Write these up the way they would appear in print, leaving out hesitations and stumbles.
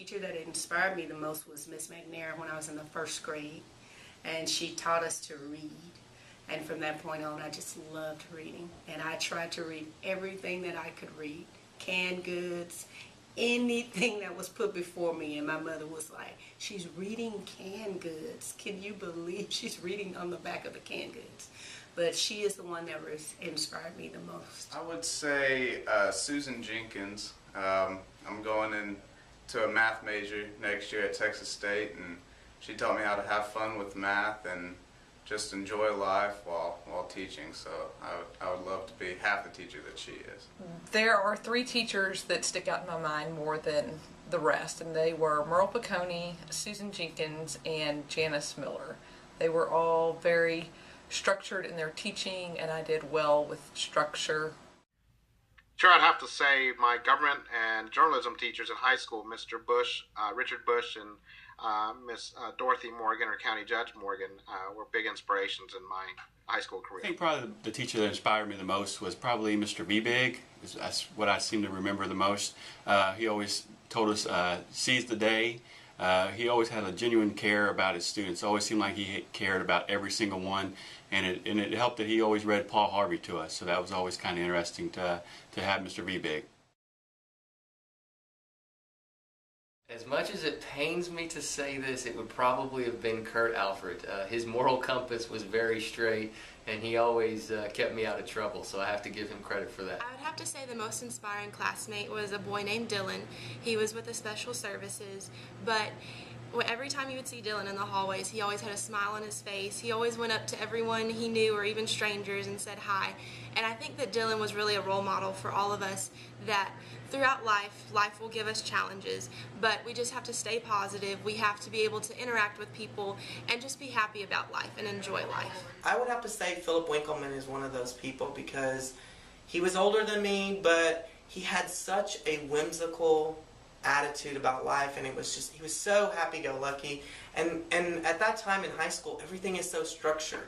teacher that inspired me the most was Miss McNair when I was in the first grade, and she taught us to read. And from that point on, I just loved reading, and I tried to read everything that I could read, canned goods, anything that was put before me. And my mother was like, she's reading canned goods. Can you believe she's reading on the back of the canned goods? But she is the one that inspired me the most. I would say Susan Jenkins. I'm going into a math major next year at Texas State, and she taught me how to have fun with math and just enjoy life while teaching. So I would love to be half the teacher that she is. There are 3 teachers that stick out in my mind more than the rest, and they were Merle Piccone, Susan Jenkins, and Janice Miller. They were all very structured in their teaching, and I did well with structure. Sure, I'd have to say my government and journalism teachers in high school, Mr. Bush, Richard Bush, and Miss Dorothy Morgan, or County Judge Morgan, were big inspirations in my high school career. I think probably the teacher that inspired me the most was probably Mr. Big. That's what I seem to remember the most. He always told us, seize the day. He always had a genuine care about his students. It always seemed like he cared about every single one, and it helped that he always read Paul Harvey to us. So that was always kind of interesting to have Mr. Big. As much as it pains me to say this, it would probably have been Kurt Alfred. His moral compass was very straight, and he always kept me out of trouble, so I have to give him credit for that. I would have to say the most inspiring classmate was a boy named Dylan. He was with the Special Services, but every time you would see Dylan in the hallways, he always had a smile on his face. He always went up to everyone he knew or even strangers and said hi. And I think that Dylan was really a role model for all of us, that throughout life will give us challenges, but we just have to stay positive. We have to be able to interact with people and just be happy about life and enjoy life. I would have to say Philip Winkleman is one of those people, because he was older than me, but he had such a whimsical attitude about life, and it was just, he was so happy-go-lucky, and at that time in high school everything is so structured,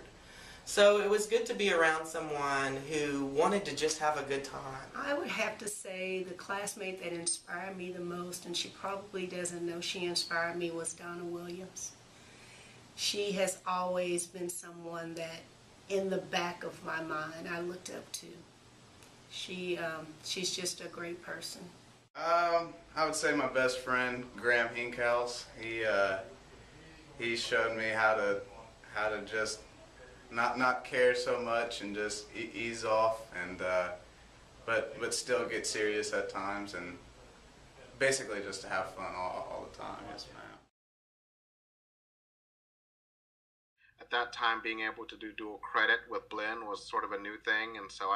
so it was good to be around someone who wanted to just have a good time. I would have to say the classmate that inspired me the most, and she probably doesn't know she inspired me, was Donna Williams. She has always been someone that in the back of my mind I looked up to. She's just a great person. I would say my best friend, Graham Hinkhouse. He showed me how to just not care so much and just ease off, and but still get serious at times, and basically just to have fun all the time. Yes, ma'am. At that time, being able to do dual credit with Blinn was sort of a new thing, and so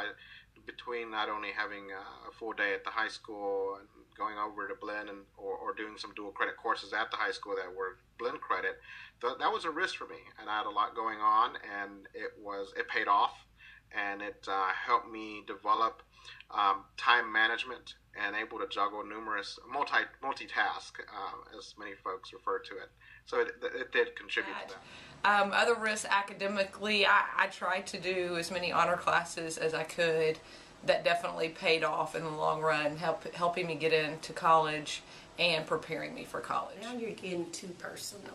between not only having a full day at the high school and going over to Blinn or doing some dual credit courses at the high school that were Blinn credit, that was a risk for me, and I had a lot going on, and it paid off, and it helped me develop time management and able to juggle numerous multitask, as many folks refer to it. So it did contribute to that. Other risks academically, I tried to do as many honor classes as I could. That definitely paid off in the long run, helping me get into college and preparing me for college. Now you're getting too personal.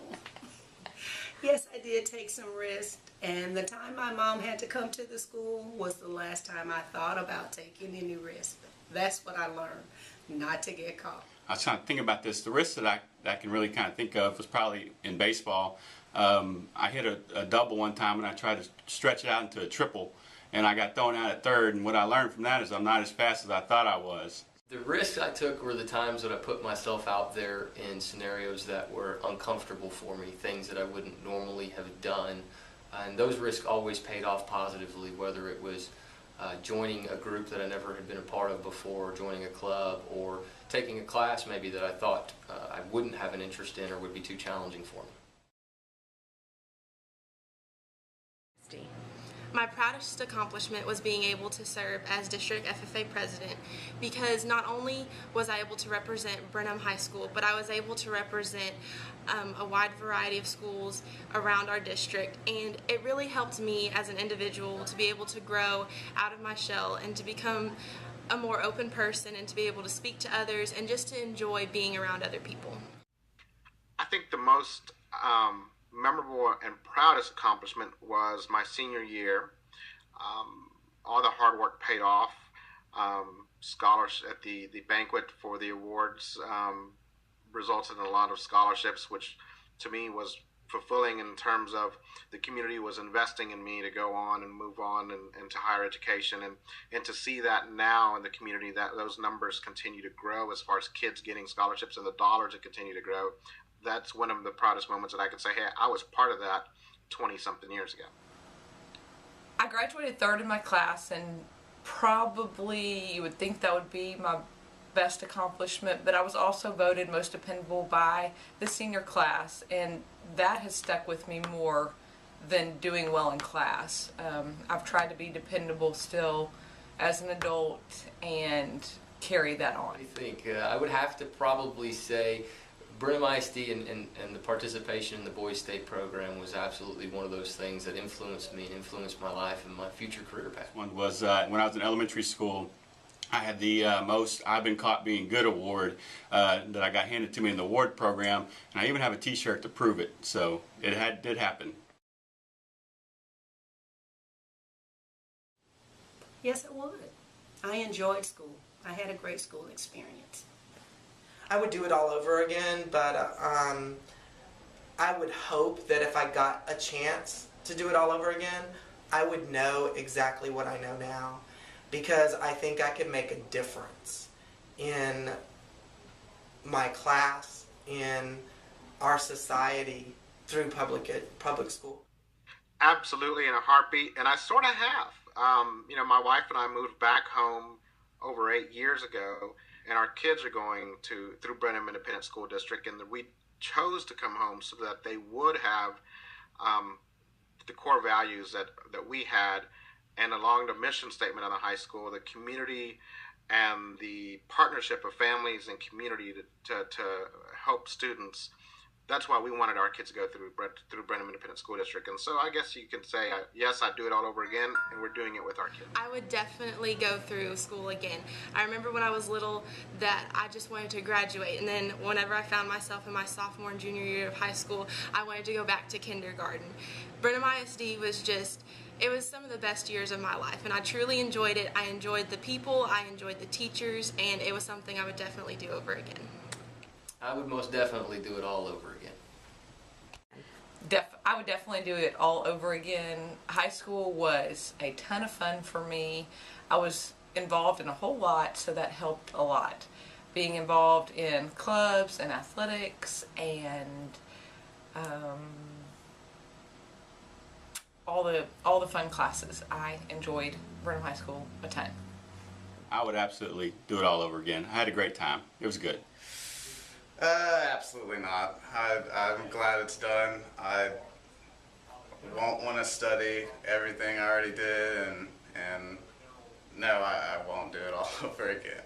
Yes, I did take some risks, and the time my mom had to come to the school was the last time I thought about taking any risks. That's what I learned, not to get caught. I was trying to think about this. The risk that I can really kind of think of was probably in baseball. I hit a double one time, and I tried to stretch it out into a triple, and I got thrown out at third, and what I learned from that is I'm not as fast as I thought I was. The risks I took were the times that I put myself out there in scenarios that were uncomfortable for me, things that I wouldn't normally have done, and those risks always paid off positively, whether it was joining a group that I never had been a part of before, joining a club, or taking a class maybe that I thought I wouldn't have an interest in or would be too challenging for me. My proudest accomplishment was being able to serve as District FFA President, because not only was I able to represent Brenham High School, but I was able to represent a wide variety of schools around our district, and it really helped me as an individual to be able to grow out of my shell and to become a more open person and to be able to speak to others and just to enjoy being around other people. I think the most memorable and proudest accomplishment was my senior year. All the hard work paid off. Scholars at the banquet for the awards resulted in a lot of scholarships, which to me was fulfilling in terms of the community was investing in me to go on and move on into higher education, and to see that now in the community that those numbers continue to grow as far as kids getting scholarships and the dollars that continue to grow. That's one of the proudest moments that I could say, hey, I was part of that 20-something years ago. I graduated third in my class, and probably you would think that would be my best accomplishment, but I was also voted most dependable by the senior class, and that has stuck with me more than doing well in class. I've tried to be dependable still as an adult and carry that on. I think I would have to probably say Brenham ISD and the participation in the Boys State program was absolutely one of those things that influenced me and influenced my life and my future career path. One was when I was in elementary school, I had the most I've been caught being good award that I got handed to me in the award program, and I even have a t-shirt to prove it, so it did happen. Yes, it would. I enjoyed school. I had a great school experience. I would do it all over again, but I would hope that if I got a chance to do it all over again, I would know exactly what I know now, because I think I could make a difference in my class, in our society, through public school. Absolutely, in a heartbeat, and I sort of have. My wife and I moved back home over 8 years ago, and our kids are going through Brenham Independent School District, and we chose to come home so that they would have the core values that we had, and along the mission statement of the high school, the community and the partnership of families and community to help students. That's why we wanted our kids to go through Brenham Independent School District. And so I guess you can say, yes, I'd do it all over again, and we're doing it with our kids. I would definitely go through school again. I remember when I was little that I just wanted to graduate, and then whenever I found myself in my sophomore and junior year of high school, I wanted to go back to kindergarten. Brenham ISD was it was some of the best years of my life, and I truly enjoyed it. I enjoyed the people, I enjoyed the teachers, and it was something I would definitely do over again. I would most definitely do it all over again. I would definitely do it all over again. High school was a ton of fun for me. I was involved in a whole lot, so that helped a lot. Being involved in clubs and athletics and all the fun classes. I enjoyed Brenham High School a ton. I would absolutely do it all over again. I had a great time. It was good. Absolutely not. I'm glad it's done. I won't want to study everything I already did, and no, I won't do it all over again.